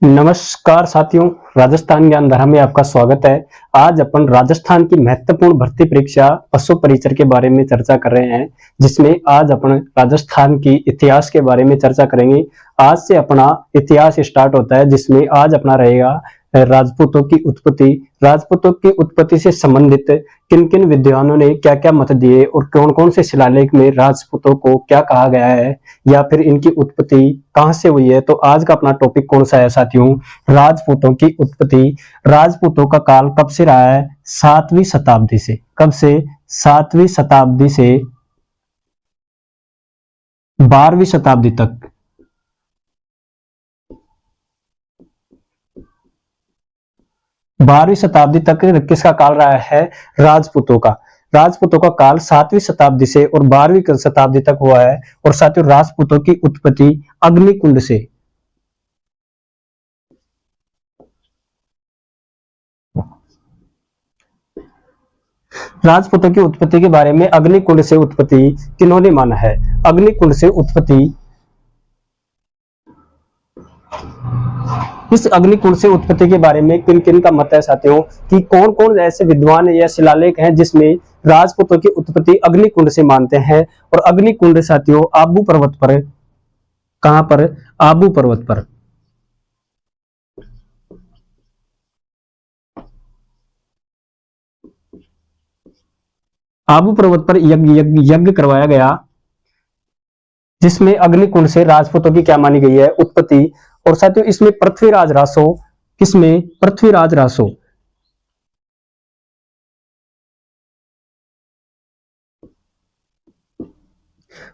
नमस्कार साथियों, राजस्थान ज्ञान धारा में आपका स्वागत है। आज अपन राजस्थान की महत्वपूर्ण भर्ती परीक्षा पशु परिचर के बारे में चर्चा कर रहे हैं, जिसमें आज अपन राजस्थान की इतिहास के बारे में चर्चा करेंगे। आज से अपना इतिहास स्टार्ट होता है, जिसमें आज अपना रहेगा राजपूतों की उत्पत्ति। राजपूतों की उत्पत्ति से संबंधित किन किन विद्वानों ने क्या क्या मत दिए और कौन कौन से शिलालेख में राजपूतों को क्या कहा गया है या फिर इनकी उत्पत्ति कहां से हुई है। तो आज का अपना टॉपिक कौन सा है साथियों? राजपूतों की उत्पत्ति। राजपूतों का काल कब से रहा है? 7वीं शताब्दी से। कब से? 7वीं शताब्दी से 12वीं शताब्दी तक। 12वीं शताब्दी तक किसका काल रहा है? राजपूतों का। राजपूतों का काल 7वीं शताब्दी से और 12वीं शताब्दी तक हुआ है। और साथियों, राजपूतों की उत्पत्ति अग्निकुंड से। राजपूतों की उत्पत्ति के बारे में अग्निकुंड से उत्पत्ति किन्होंने माना है? अग्निकुंड से उत्पत्ति, इस अग्निकुंड से उत्पत्ति के बारे में किन किन का मत है साथियों? कि कौन कौन ऐसे विद्वान या शिलालेख हैं जिसमें राजपूतों की उत्पत्ति अग्निकुंड से मानते हैं? और अग्निकुंड साथियों आबू पर्वत पर, कहां पर? आबू पर्वत पर। आबू पर्वत पर यज्ञ यज्ञ यज्ञ करवाया गया, जिसमें अग्निकुंड से राजपूतों की क्या मानी गई है? उत्पत्ति। और साथियों इसमें पृथ्वीराज रासो, किसमें? पृथ्वीराज रासो।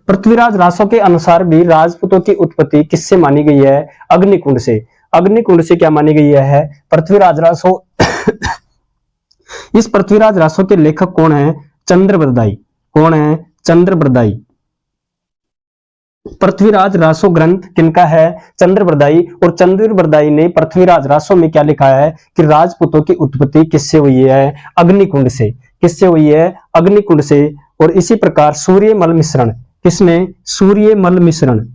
पृथ्वीराज रासो के अनुसार भी राजपूतों की उत्पत्ति किससे मानी गई है? अग्निकुंड से। अग्निकुंड से क्या मानी गई है? पृथ्वीराज रासो। इस पृथ्वीराज रासो के लेखक कौन है? चंद्रबरदाई। कौन है? चंद्रबरदाई। पृथ्वीराज रासो ग्रंथ किनका है? चंद्रबरदाई। और चंद्रबरदाई ने पृथ्वीराज रासो में क्या लिखा है? कि राजपूतों की उत्पत्ति किससे हुई है? अग्निकुंड से। किससे हुई है? अग्निकुंड से। और इसी प्रकार सूर्यमल मिश्रण, किसने? सूर्यमल मिश्रण।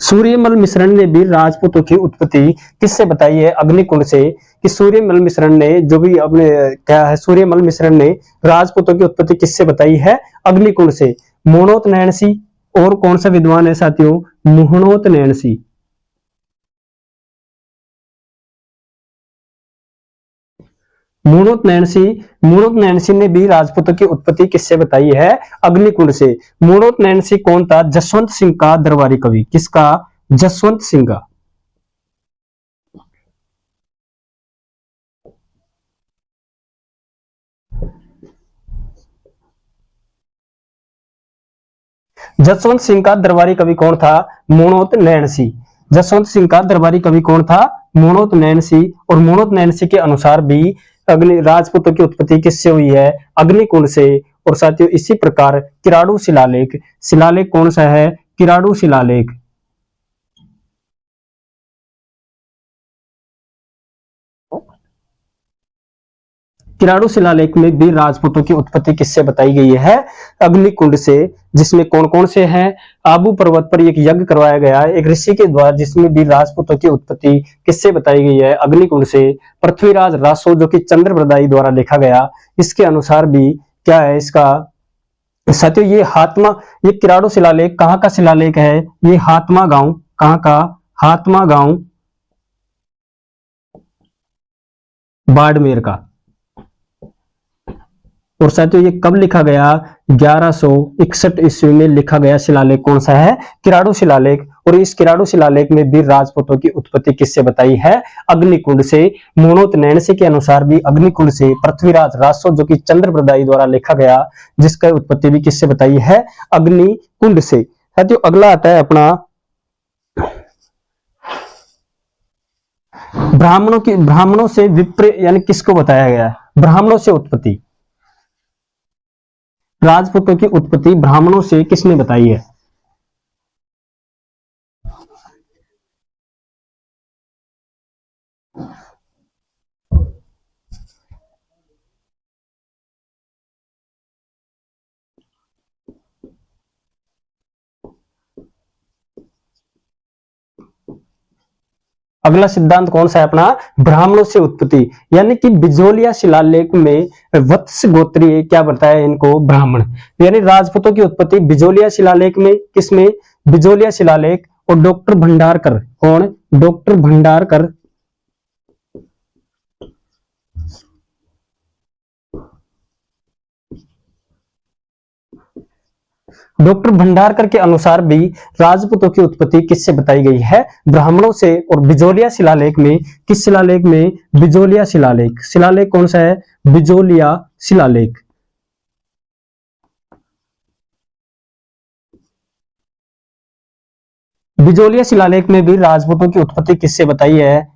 सूर्यमल मिश्रण ने भी राजपूतों की उत्पत्ति किससे बताई है? अग्निकुंड से। कि सूर्यमल मिश्रण ने जो भी अपने क्या है, सूर्यमल मिश्रण ने राजपूतों की उत्पत्ति किससे बताई है? अग्निकुंड से। मोहनोत नैणसी और कौन सा विद्वान है साथियों? मोहनोत नैणसी। मूणोत नैणसी ने भी राजपूतों की उत्पत्ति किससे बताई है? अग्निकुंड से। मूणोत नैणसी कौन था? जसवंत सिंह का दरबारी कवि। किसका? जसवंत सिंह का। जसवंत सिंह का दरबारी कवि कौन था? मूणोत नैणसी। जसवंत सिंह का दरबारी कवि कौन था? मूणोत नैणसी। और मूणोत नैणसी के अनुसार भी अग्नि राजपूतों की उत्पत्ति किससे हुई है? अग्निकुंड से। और साथियों इसी प्रकार किराड़ू शिलालेख, शिलालेख कौन सा है? किराड़ू शिलालेख। किराड़ू शिलालेख में भी राजपूतों की उत्पत्ति किससे बताई गई है? अग्निकुंड से। जिसमें कौन कौन से हैं? आबू पर्वत पर एक यज्ञ करवाया गया एक ऋषि के द्वारा, जिसमें भी राजपूतों की उत्पत्ति किससे बताई गई है? अग्निकुंड से। पृथ्वीराज रासो जो कि चंद्रबरदाई द्वारा लिखा गया, इसके अनुसार भी क्या है इसका? साथियों ये हातमा, ये किराड़ू शिलालेख कहाँ का शिलालेख है? ये हातमा गांव। कहाँ का? हातमा गांव, बाड़मेर का। और साथियों ये कब लिखा गया? 1161 ईस्वी में लिखा गया शिलालेख कौन सा है? किराड़ू शिलालेख। और इस किराड़ू शिलालेख में भी राजपूतों की उत्पत्ति किससे बताई है? अग्निकुंड से। मोनोत नैणसी के अनुसार भी अग्निकुंड से। पृथ्वीराज रासो जो कि चंद्रबरदाई द्वारा लिखा गया, जिसका उत्पत्ति भी किससे बताई है? अग्निकुंड से। साथियों अगला आता है अपना ब्राह्मणों से विप्र यानी किसको बताया गया है? ब्राह्मणों से उत्पत्ति। राजपूतों की उत्पत्ति ब्राह्मणों से किसने बताई है? अगला सिद्धांत कौन सा है अपना, ब्राह्मणों से उत्पत्ति, यानी कि बिजोलिया शिलालेख में वत्स गोत्रीय क्या बताया इनको, ब्राह्मण, यानी राजपूतों की उत्पत्ति बिजोलिया शिलालेख में, किसमें, बिजोलिया शिलालेख। और डॉक्टर भंडारकर, कौन, डॉक्टर भंडारकर, डॉक्टर भंडारकर के अनुसार भी राजपूतों की उत्पत्ति किससे बताई गई है, ब्राह्मणों से। और बिजोलिया शिलालेख में, किस शिलालेख में, बिजोलिया शिलालेख, शिलालेख कौन सा है, बिजोलिया शिलालेख। बिजोलिया शिलालेख में भी राजपूतों की उत्पत्ति किससे बताई है,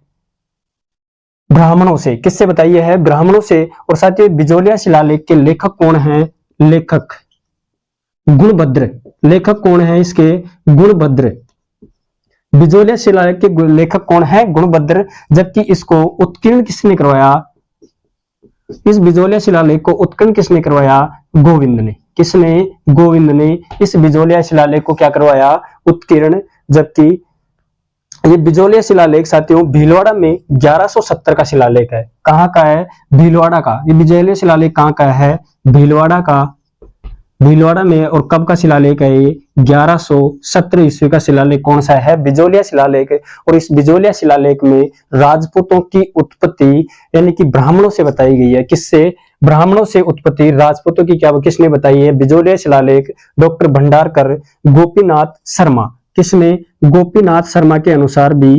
ब्राह्मणों से, किससे बताई है, ब्राह्मणों से। और साथ ही बिजोलिया शिलालेख के लेखक कौन है, लेखक गुणभद्र, लेखक कौन है इसके, गुणभद्र। बिजोलिया शिलालेख के लेखक कौन है, गुणभद्र। जबकि इसको उत्कीर्ण किसने करवाया, इस बिजोलिया शिलालेख को उत्कीर्ण किसने करवाया, गोविंद ने, किसने, गोविंद ने इस बिजोलिया शिलालेख को क्या करवाया, उत्कीर्ण। जबकि ये बिजोलिया शिलालेख साथियों भीलवाड़ा में 1170 का शिलालेख है, कहाँ का है, भीलवाड़ा का। ये बिजोलिया शिलालेख कहाँ का है, भीलवाड़ा का, भीलवाड़ा में। और कब का शिलालेख है ये, 1170 ईस्वी का शिलालेख कौन सा है, बिजोलिया शिलालेख। और इस बिजोलिया शिलालेख में राजपूतों की उत्पत्ति यानी कि ब्राह्मणों से बताई गई है, किससे, ब्राह्मणों से उत्पत्ति राजपूतों की क्या किसने बताई है, बिजोलिया शिलालेख डॉक्टर भंडारकर, गोपीनाथ शर्मा, किसने, गोपीनाथ शर्मा के अनुसार भी,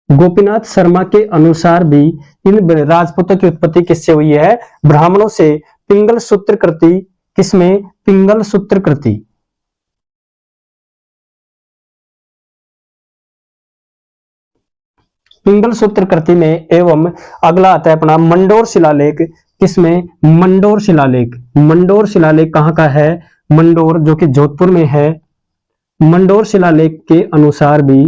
गोपीनाथ शर्मा के अनुसार भी इन राजपूतों की उत्पत्ति किससे हुई है, ब्राह्मणों से। पिंगल सूत्र कृति, किसमें, पिंगल सूत्र कृति, पिंगल सूत्र कृति में। एवं अगला आता है अपना मंडोर शिलालेख, किसमें, मंडोर शिलालेख, मंडोर शिलालेख कहाँ का है, मंडोर जो कि जोधपुर में है। मंडोर शिलालेख के अनुसार भी,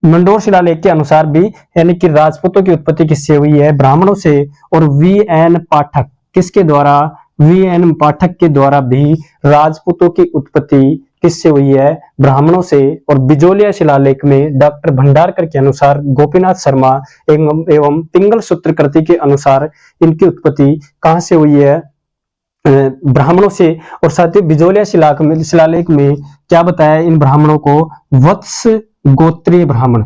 मंडोर शिलालेख के अनुसार भी यानी कि राजपूतों की उत्पत्ति किससे हुई है, ब्राह्मणों से। और वीएन पाठक, किसके द्वारा, वीएन पाठक के द्वारा भी राजपूतों की उत्पत्ति किससे हुई है, ब्राह्मणों से। और बिजोलिया शिलालेख में डॉक्टर भंडारकर के अनुसार, गोपीनाथ शर्मा एवं पिंगल सूत्र कृति के अनुसार इनकी उत्पत्ति कहां से हुई है, ब्राह्मणों से। और साथ ही बिजोलिया शिलालेख में क्या बताया इन ब्राह्मणों को, वत्स गोत्रीय ब्राह्मण,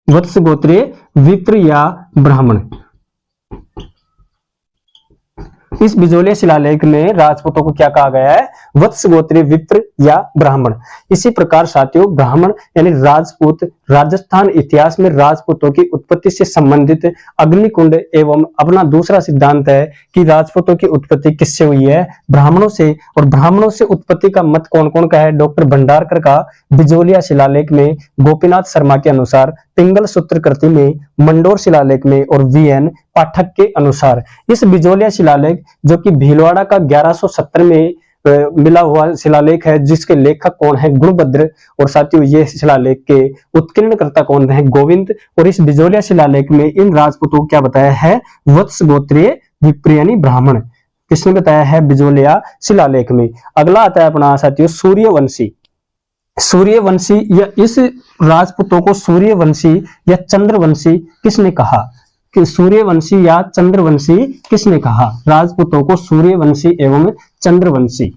वत्स गोत्रीय विप्र या ब्राह्मण। इस बिजोलिया शिलालेख में राजपूतों को क्या कहा गया है, वत्स गोत्रीय विप्र या ब्राह्मण। इसी प्रकार साथियों ब्राह्मण यानी राजपूत राजस्थान इतिहास में राजपूतों की उत्पत्ति से संबंधित अग्निकुंड एवं अपना दूसरा सिद्धांत है कि राजपूतों की उत्पत्ति किससे हुई है, ब्राह्मणों से। और ब्राह्मणों से उत्पत्ति का मत कौन कौन का है, डॉक्टर भंडारकर का बिजोलिया शिलालेख में, गोपीनाथ शर्मा के अनुसार पिंगल सूत्र कृति में, मंडोर शिलालेख में और वीएन पाठक के अनुसार। इस बिजोलिया शिलालेख जो कि भीलवाड़ा का 1170 में मिला हुआ शिलालेख है, जिसके लेखक कौन है, गुणभद्र। और साथियों ये शिलालेख के उत्कीर्णकर्ता कौन है, गोविंद। और इस बिजोलिया शिलालेख में इन राजपूतों को क्या बताया है, वत्स गोत्रीय विप्र यानी ब्राह्मण, किसने बताया है, बिजोलिया शिलालेख में। अगला आता है अपना साथियों सूर्यवंशी। सूर्यवंशी या इस राजपूतों को सूर्यवंशी या चंद्रवंशी किसने कहा, कि सूर्यवंशी या चंद्रवंशी किसने कहा, राजपूतों को सूर्यवंशी एवं चंद्रवंशी।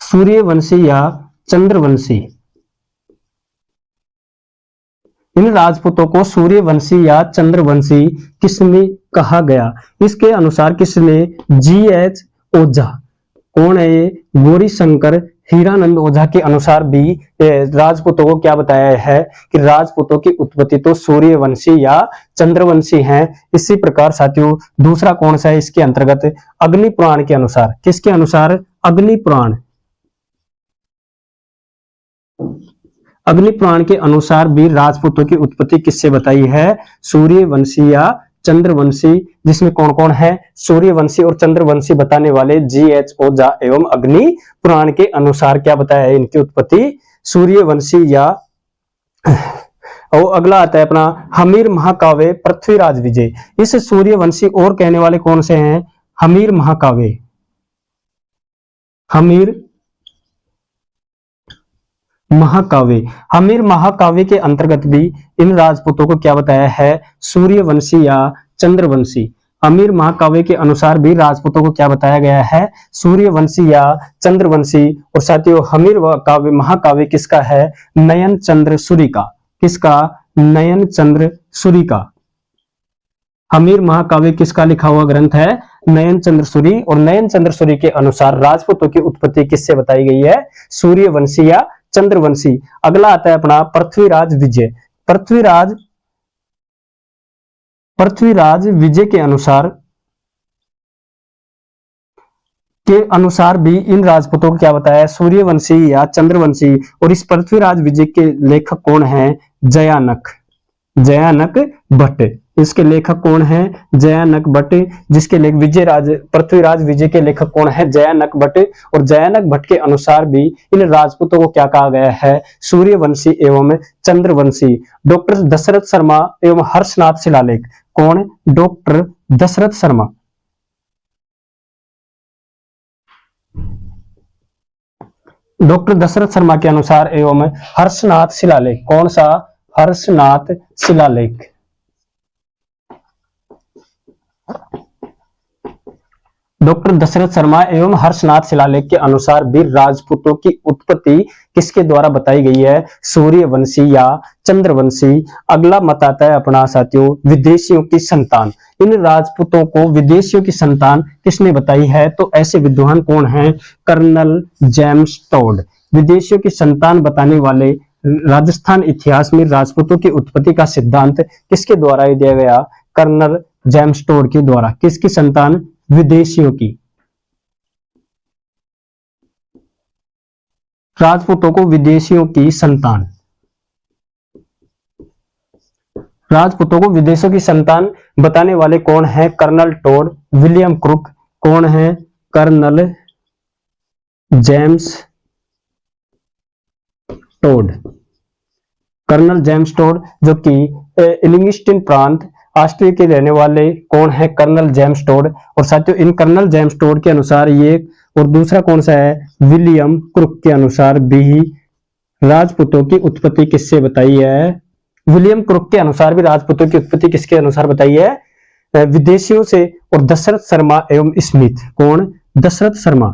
सूर्यवंशी या चंद्रवंशी, इन राजपूतों को सूर्यवंशी या चंद्रवंशी किसने कहा गया। इसके अनुसार किसने, जीएच ओझा, कौन है ये, गौरी शंकर हीरानंद ओझा के अनुसार भी राजपूतों को क्या बताया है कि राजपूतों की उत्पत्ति तो सूर्यवंशी या चंद्रवंशी है। इसी प्रकार साथियों दूसरा कौन सा है इसके अंतर्गत, अग्नि पुराण के अनुसार, किसके अनुसार, अग्नि पुराण, अग्नि पुराण के अनुसार भी राजपूतों की उत्पत्ति किससे बताई है, सूर्यवंशी या चंद्रवंशी। जिसमें कौन कौन है, सूर्यवंशी और चंद्रवंशी बताने वाले जीएच ओझा एवं अग्नि पुराण के अनुसार क्या बताया है इनकी उत्पत्ति, सूर्यवंशी या और अगला आता है अपना हमीर महाकाव्य पृथ्वीराज विजय। इस सूर्यवंशी और कहने वाले कौन से हैं? हमीर महाकाव्य। हमीर महाकाव्य। हमीर महाकाव्य के अंतर्गत भी इन राजपूतों को क्या बताया है? सूर्यवंशी या चंद्रवंशी। हमीर महाकाव्य के अनुसार भी राजपूतों को क्या बताया गया है? सूर्यवंशी या चंद्रवंशी। और साथियों हमीर काव्य महाकाव्य किसका है? नयन चंद्र सूरी का। किसका? नयन चंद्र सूरी का। हमीर महाकाव्य किसका लिखा हुआ ग्रंथ है? नयन चंद्र सूरी। और नयन चंद्र सूरी के अनुसार राजपूतों की उत्पत्ति किससे बताई गई है? सूर्यवंशी या चंद्रवंशी। अगला आता है अपना पृथ्वीराज विजय। पृथ्वीराज विजय के अनुसार भी इन राजपूतों को क्या बताया? सूर्यवंशी या चंद्रवंशी। और इस पृथ्वीराज विजय के लेखक कौन हैं? जयानक भट्ट। इसके लेखक कौन हैं? जयानक भट्ट। जिसके लेख पृथ्वीराज विजय के लेखक कौन है? जयानक भट्ट। और जयानक भट्ट के अनुसार भी इन राजपूतों को क्या कहा गया है? सूर्यवंशी एवं चंद्रवंशी। डॉक्टर दशरथ शर्मा एवं हर्षनाथ शिलालेख। कौन? डॉक्टर दशरथ शर्मा। डॉक्टर दशरथ शर्मा के अनुसार एवं हर्षनाथ शिलालेख। कौन सा? हर्षनाथ शिलालेख। डॉक्टर दशरथ शर्मा एवं हर्षनाथ शिलालेख के अनुसार भी राजपूतों की उत्पत्ति किसके द्वारा बताई गई है? सूर्यवंशी या चंद्रवंशी। अगला मत आता है अपना साथियों विदेशियों की संतान। इन राजपूतों को विदेशियों की संतान किसने बताई है? तो ऐसे विद्वान कौन हैं? Colonel James Tod. विदेशियों की संतान बताने वाले राजस्थान इतिहास में राजपूतों की उत्पत्ति का सिद्धांत किसके द्वारा दिया गया? कर्नल जेम्स टोड के द्वारा। किसकी संतान? विदेशियों की। राजपूतों को विदेशियों की संतान। राजपूतों को विदेशों की संतान बताने वाले कौन है? Colonel Tod, William Crooke. कौन है? Colonel James Tod. Colonel James Tod जो कि इलिंगस्टन प्रांत ऑस्ट्रिया के रहने वाले कौन है? Colonel James Tod. और साथियों इन कर्नल जेम्स टोड के अनुसार ये, और दूसरा कौन सा है? विलियम क्रुक के अनुसार भी राजपूतों की उत्पत्ति किससे बताई है? विलियम क्रुक के अनुसार भी राजपूतों की उत्पत्ति किसके अनुसार बताई है? विदेशियों से। और दशरथ शर्मा एवं स्मिथ। कौन? दशरथ शर्मा।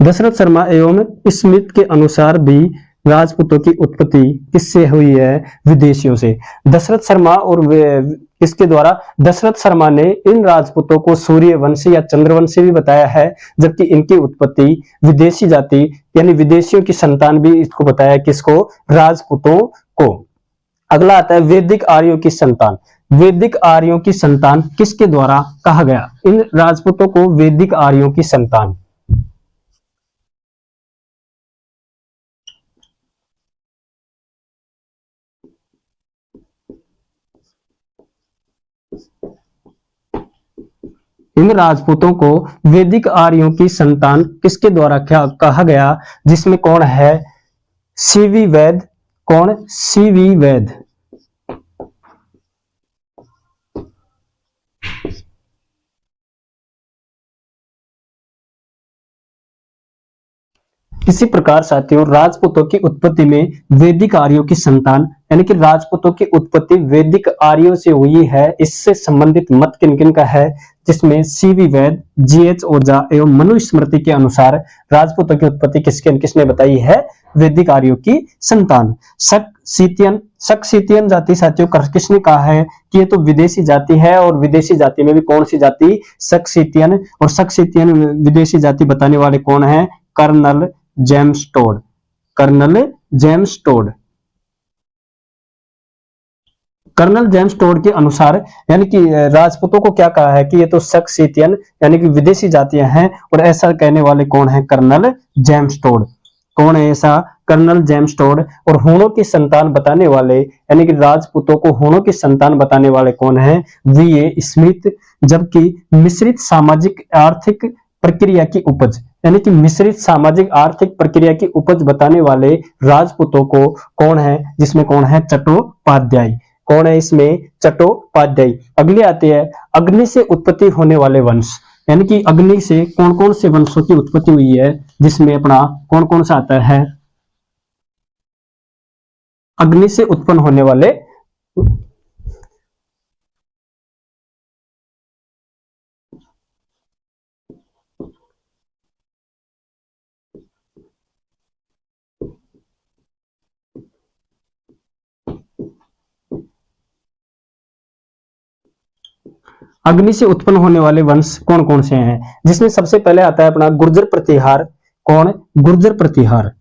दशरथ शर्मा एवं स्मिथ के अनुसार भी राजपूतों की उत्पत्ति किससे हुई है? विदेशियों से। दशरथ शर्मा और किसके द्वारा? दशरथ शर्मा ने इन राजपूतों को सूर्यवंशी या चंद्रवंशी भी बताया है, जबकि इनकी उत्पत्ति विदेशी जाति यानी विदेशियों की संतान भी इसको बताया। किसको? राजपूतों को। अगला आता है वैदिक आर्यों की संतान। वैदिक आर्यों की संतान किसके द्वारा कहा गया? इन राजपूतों को वैदिक आर्यों की संतान। इन राजपूतों को वैदिक आर्यों की संतान किसके द्वारा क्या कहा गया? जिसमें कौन है? सीवी वैद। कौन? सीवी वैद। इसी प्रकार साथियों राजपूतों की उत्पत्ति में वैदिक आर्यों की संतान यानी कि राजपूतों की उत्पत्ति वैदिक आर्यों से हुई है, इससे संबंधित मत किन किन का है? जिसमें सीवी वैद, जीएच ओझा एवं मनुस्मृति के अनुसार राजपूतों की उत्पत्ति किसने बताई है? वैदिक आर्यों की संतान। सक्सीतियन जाति साथियों किसने कहा है कि ये तो विदेशी जाति है? और विदेशी जाति में भी कौन सी जाति? सक्सीतियन। और सक्सीतियन विदेशी जाति बताने वाले कौन है? Colonel James Tod. Colonel James Tod. Colonel James Tod के अनुसार यानी कि राजपूतों को क्या कहा है कि ये तो सक्सीतियन यानी कि विदेशी जातियां हैं, और ऐसा कहने वाले कौन है? Colonel James Tod. कौन है ऐसा? Colonel James Tod. और हूणों की संतान बताने वाले यानी कि राजपूतों को हूणों की संतान बताने वाले कौन है? वीए स्मिथ। जबकि मिश्रित सामाजिक आर्थिक प्रक्रिया की उपज, यानी कि मिश्रित सामाजिक आर्थिक प्रक्रिया की उपज बताने वाले राजपूतों को कौन है, जिसमें कौन है, चट्टोपाध्याय। कौन है इसमें, चट्टोपाध्याय। अगले आते हैं अग्नि से उत्पत्ति होने वाले वंश, यानी कि अग्नि से कौन कौन से वंशों की उत्पत्ति हुई है, जिसमें अपना कौन कौन सा आता है, अग्नि से उत्पन्न होने वाले अग्नि से उत्पन्न होने वाले वंश कौन कौन से हैं, जिसमें सबसे पहले आता है अपना गुर्जर प्रतिहार। कौन, गुर्जर प्रतिहार।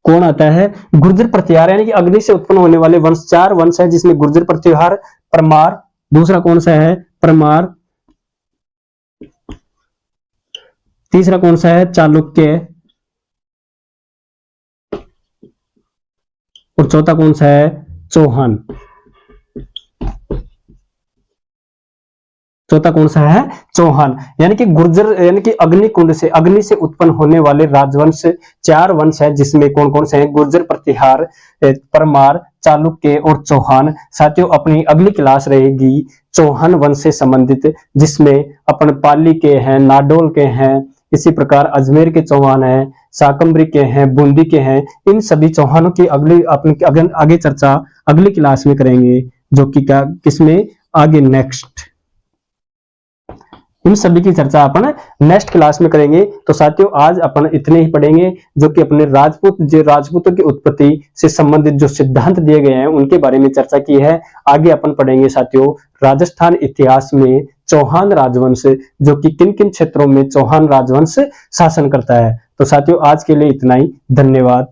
कौन आता है, गुर्जर प्रतिहार, यानी कि अग्नि से उत्पन्न होने वाले वंश, चार वंश है जिसमें गुर्जर प्रतिहार, परमार, दूसरा कौन सा है, परमार, तीसरा कौन सा है, चालुक्य, और चौथा कौन सा है, चौहान। चौथा कौन सा है, चौहान। यानी कि गुर्जर, यानी कि अग्निकुंड से, अग्नि से उत्पन्न होने वाले राजवंश चार वंश है, जिसमें कौन कौन से हैं, गुर्जर प्रतिहार, परमार, चालुक्य और चौहान। साथियों अपनी अगली क्लास रहेगी चौहान वंश से संबंधित, जिसमें अपन पाली के हैं, नाडोल के हैं, इसी प्रकार अजमेर के चौहान हैं, शाकंभरी के हैं, बूंदी के हैं। इन सभी चौहानों की अगली अपनी आगे चर्चा अगली क्लास में करेंगे, जो कि क्या किसमें आगे नेक्स्ट, इन सभी की चर्चा अपन नेक्स्ट क्लास में करेंगे। तो साथियों आज अपन इतने ही पढ़ेंगे, जो कि अपने राजपूतों की उत्पत्ति से संबंधित जो सिद्धांत दिए गए हैं उनके बारे में चर्चा की है। आगे अपन पढ़ेंगे साथियों राजस्थान इतिहास में चौहान राजवंश, जो कि किन किन क्षेत्रों में चौहान राजवंश शासन करता है। तो साथियों आज के लिए इतना ही, धन्यवाद।